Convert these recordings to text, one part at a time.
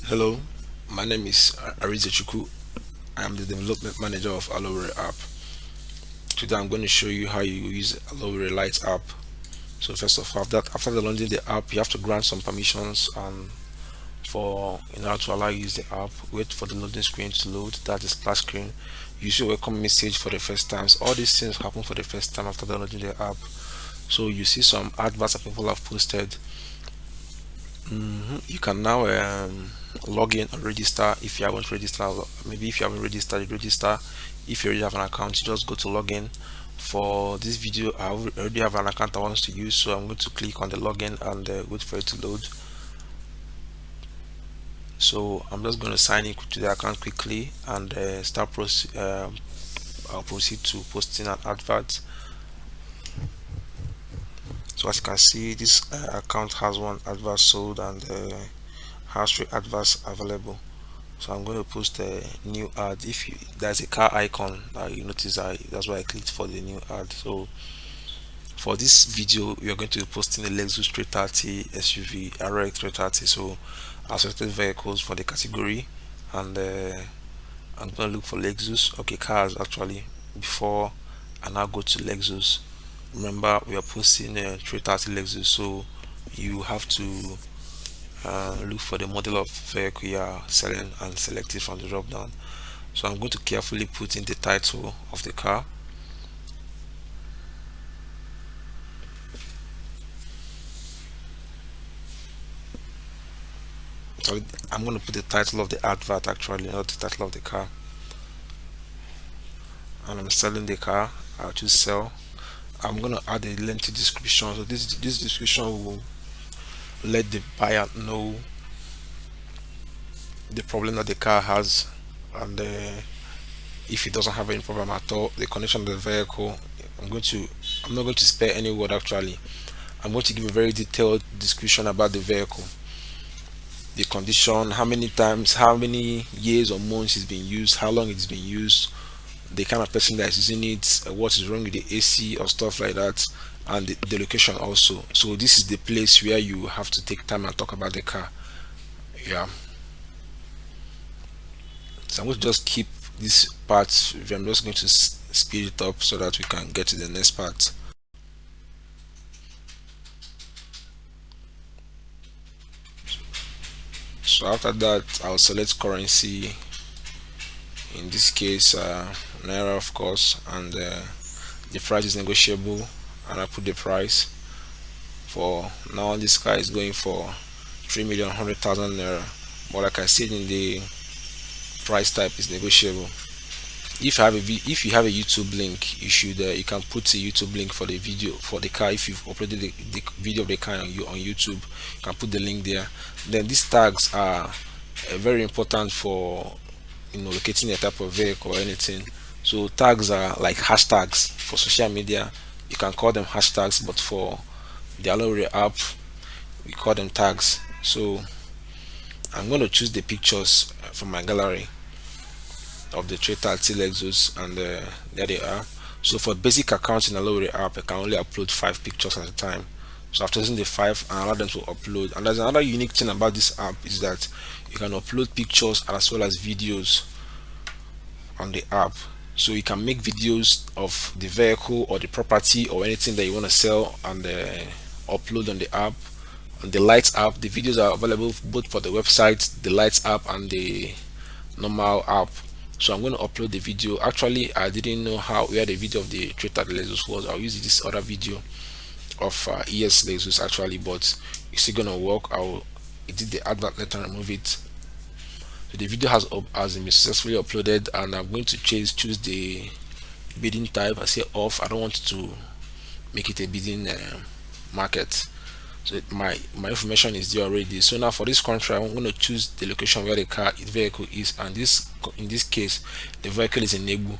Hello, my name is Arize. I am the development manager of AlaOwerri App. Today I'm going to show you how you use AlaOwerri LITE App. So first of all, after downloading the app, you have to grant some permissions for in order to allow you use the app. Wait for the loading screen to load. That is splash screen. You see a welcome message for the first time. So all these things happen for the first time after downloading the app. So you see some adverts that people have posted. You can now log in or register if you haven't registered. Maybe if you haven't registered, you register. If you already have an account, you just go to login. For this video, I already have an account I want to use, so I'm going to click on the login and wait for it to load. So I'm just going to sign in to the account quickly and I'll proceed to posting an advert. So as you can see, this account has one advert sold and has 3 adverts available. So I'm going to post a new ad. If there's a car icon that you notice, that's why I clicked for the new ad. So for this video, we are going to be posting a Lexus 330 SUV RX 330. So I selected vehicles for the category, and I'm going to look for Lexus. Okay, cars actually. Before I now go to Lexus, remember we are posting a 330 Lexus, so you have to look for the model of vehicle you are selling and select it from the drop down. So I'm going to carefully put in the title of the car. So I'm going to put the title of the advert actually, not the title of the car. And I'm selling the car. I'll choose sell. I'm going to add a lengthy description. So this description will let the buyer know the problem that the car has, and if it doesn't have any problem at all, the condition of the vehicle. I'm not going to spare any word actually. I'm going to give a very detailed description about the vehicle, the condition, how many times, how many years or months it's been used, how long it's been used, the kind of person that is using it, what is wrong with the AC or stuff like that, and the location also. So this is the place where you have to take time and talk about the car. Yeah. So I'm going to just keep this part. I'm just going to speed it up so that we can get to the next part. So after that, I'll select currency. In this case, naira, of course, and the price is negotiable. And I put the price for now. This car is going for 3,100,000 naira. But like I said, in the price type is negotiable. If you have a YouTube link, you can put a YouTube link for the video for the car. If you've uploaded the video of the car on YouTube, you can put the link there. Then these tags are very important for locating a type of vehicle or anything. So tags are like hashtags for social media. You can call them hashtags, but for the AlaOwerri app, we call them tags. So I'm going to choose the pictures from my gallery of the 330 Lexus, and there they are. So for basic accounts in AlaOwerri app, I can only upload 5 pictures at a time. So after using the 5, I allow them to upload. And there's another unique thing about this app is that you can upload pictures as well as videos on the app. So you can make videos of the vehicle or the property or anything that you want to sell and upload on the app. On the LITE app, the videos are available both for the website, the LITE app, and the normal app. So I'm going to upload the video. Actually, I didn't know where the video of the 330 Lexus was. I'll use this other video of ES Lexus actually, but it's still gonna work. I'll edit the advert, later remove it. So the video has been successfully uploaded, and I'm going to choose the bidding type. I say off. I don't want to make it a bidding market. So my information is there already. So now for this country, I'm going to choose the location where the vehicle is, and in this case the vehicle is in Nebu,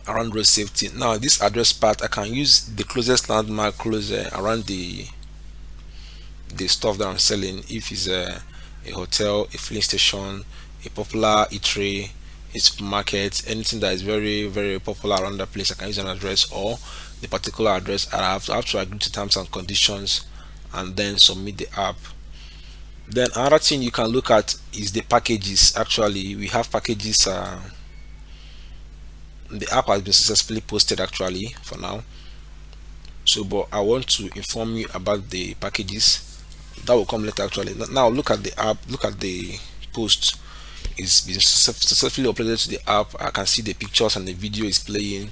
around road safety. Now this address part, I can use the closest landmark closer around the stuff that I'm selling. If it's a hotel, a filling station, a popular eatery, a supermarket, anything that is very popular around that place, I can use an address or the particular address. I have to agree to terms and conditions and then submit the app. Then another thing you can look at is the packages. Actually, we have packages. The app has been successfully posted actually for now. So, but I want to inform you about the packages that will come later. Actually, now look at the app. Look at the post. It's been successfully uploaded to the app. I can see the pictures and the video is playing.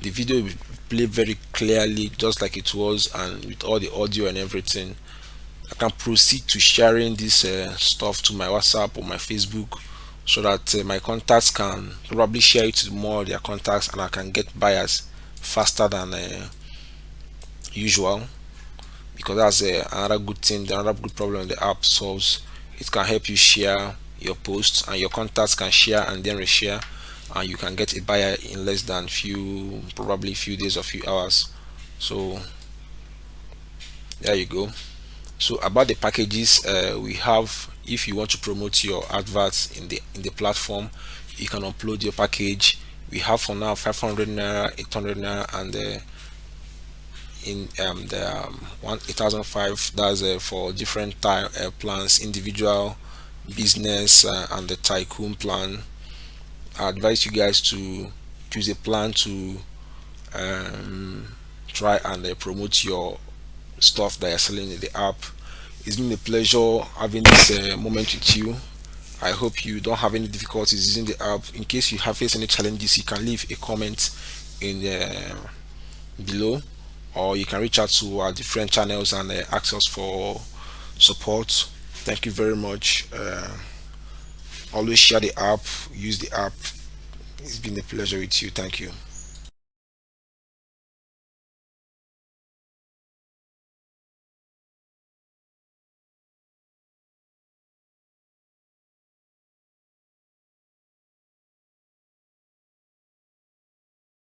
The video will play very clearly, just like it was, and with all the audio and everything. I can proceed to sharing this stuff to my WhatsApp or my Facebook, so that my contacts can probably share it to more of their contacts, and I can get buyers faster than usual. Because that's another good thing, another good problem the app solves. It can help you share your posts, and your contacts can share and then reshare, and you can get a buyer in less than probably few days or few hours. So there you go. So about the packages, we have, if you want to promote your adverts in the platform, you can upload your package. We have for now 500 naira, 800 naira, and in the 1005. That's for different plans, individual, business, and the tycoon plan. I advise you guys to choose a plan to um, try and promote your stuff that you're selling in the app. It's been a pleasure having this moment with you. I hope you don't have any difficulties using the app. In case you have faced any challenges, you can leave a comment in below, or you can reach out to our different channels and ask us for support. Thank you very much. Always share the app, use the app. It's been a pleasure with you. Thank you.